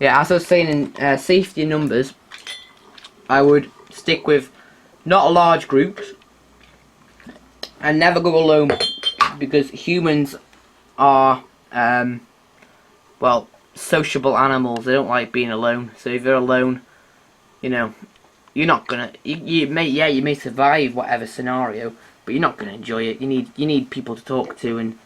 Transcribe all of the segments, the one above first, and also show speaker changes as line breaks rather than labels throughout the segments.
Yeah, as I was saying, in safety in numbers, I would stick with not large groups and never go alone, because humans are, well, sociable animals. They don't like being alone. So if you're alone, you know, you're not gonna. You may survive whatever scenario, but you're not gonna enjoy it. You need people to talk to and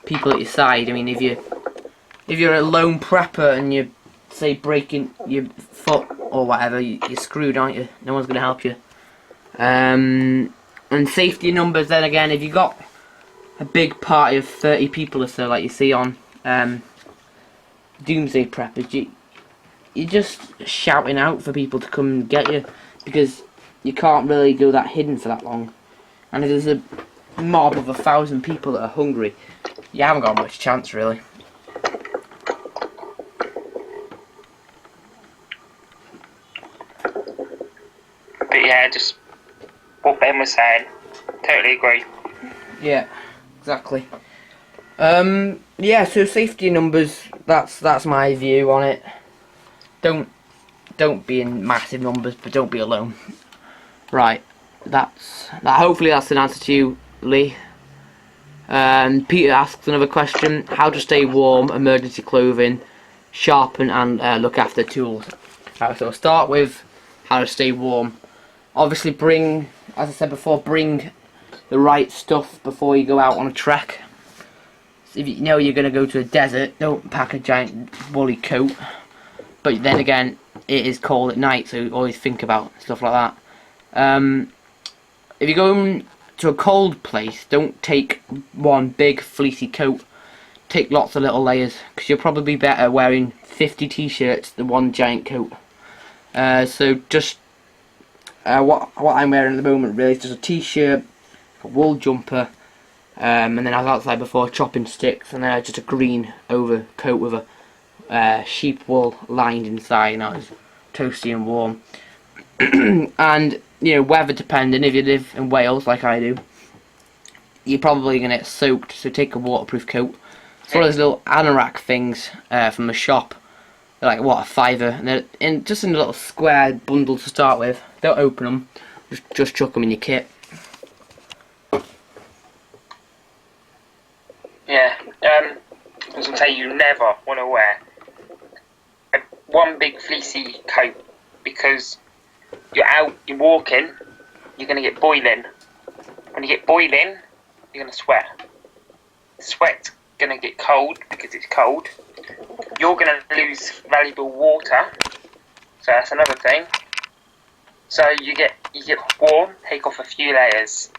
people at your side. I mean, if you're a lone prepper and you say breaking your foot or whatever, you're screwed, aren't you? No one's gonna help you. And safety numbers. Then again, if you got a big party of 30 people or so, like you see on Doomsday Preppers, you're just shouting out for people to come and get you, because you can't really go that hidden for that long. And if there's a mob of 1,000 people that are hungry, you haven't got much chance, really.
But yeah, just what Ben was saying, totally agree.
Yeah, exactly. Yeah, so safety numbers, that's my view on it. Don't be in massive numbers, but don't be alone. Right, hopefully that's an answer to you, Lee. Peter asks another question: how to stay warm, emergency clothing, sharpen and look after tools. Right, so we'll start with how to stay warm. Obviously bring, as I said before, bring the right stuff before you go out on a trek. So if you know you're going to go to a desert, don't pack a giant woolly coat. But then again, it is cold at night, so always think about stuff like that. If you're going to a cold place, don't take one big fleecy coat. Take lots of little layers, because you'll probably be better wearing 50 t-shirts than one giant coat. So just what I'm wearing at the moment really is just a t-shirt, a wool jumper, and then I was outside before, chopping sticks, and then just a green overcoat with a sheep wool lined inside, and that was toasty and warm. And you know, weather depending, if you live in Wales like I do, you're probably going to get soaked, so take a waterproof coat. It's one of those little anorak things from the shop. They're like, what, a £5, and they're just in a little square bundle to start with. Don't open them, just chuck them in your kit.
Yeah, I was going to say, you never want to wear one big fleecy coat, because you're out, you're walking, you're going to get boiling. When you get boiling, you're going to sweat. Sweat's going to get cold because it's cold. You're going to lose valuable water, so that's another thing. So you get warm, take off a few layers.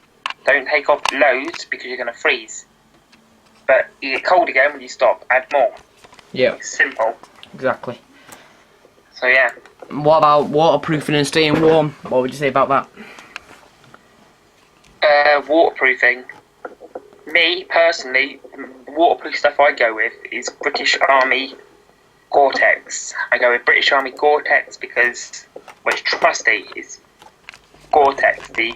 Don't take off loads because you're going to freeze. But you get cold again when you stop, add more.
Yeah.
It's simple.
Exactly.
So yeah.
What about waterproofing and staying warm? What would you say about that?
Waterproofing. Me, personally, the waterproof stuff I go with is British Army Gore-Tex. I go with British Army Gore-Tex because, well, it's trusty. It's Gore-Tex. The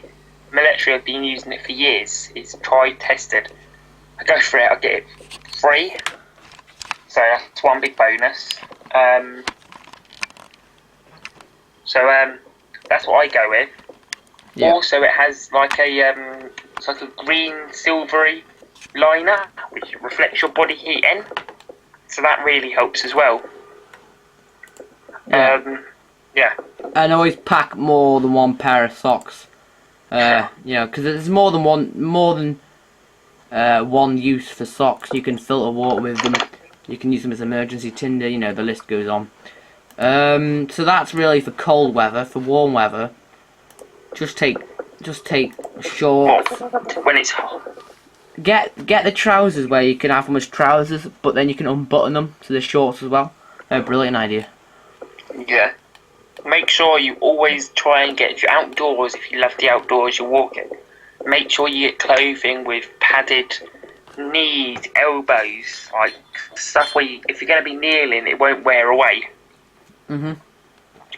military have been using it for years. It's tried, tested. I go for it, I get it free. So that's one big bonus. So that's what I go with.
Yeah.
Also, it has like a it's like a green silvery liner which reflects your body heat in, so that really helps as well.
Yeah.
Yeah.
And always pack more than one pair of socks. You know, because there's more than one use for socks. You can filter water with them. You can use them as emergency tinder. You know, the list goes on. So that's really for cold weather. For warm weather, just take shorts.
When it's hot.
Get the trousers where you can have them as trousers, but then you can unbutton them to the shorts as well. A brilliant idea.
Yeah. Make sure you always try and get, if you're outdoors, if you love the outdoors, you're walking, make sure you get clothing with padded knees, elbows, like stuff where if you're going to be kneeling, it won't wear away.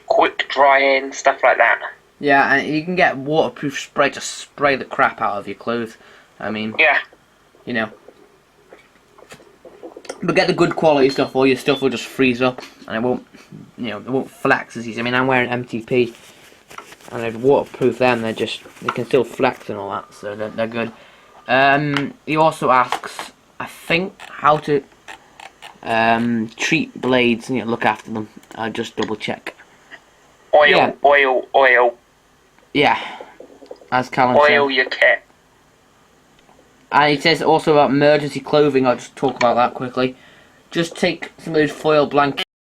Quick drying, stuff like that.
Yeah, and you can get waterproof spray to spray the crap out of your clothes. I mean,
yeah,
you know. But get the good quality stuff, or your stuff will just freeze up, and it won't, it won't flex as easy. I mean, I'm wearing MTP, and they're waterproof. Them, they can still flex and all that, so they're good. He also asks, I think, how to treat blades and look after them. I'll just double check.
Oil.
Yeah, as Callum said.
Oil your kit.
And he says also about emergency clothing. I'll just talk about that quickly. Just take some of those foil blankets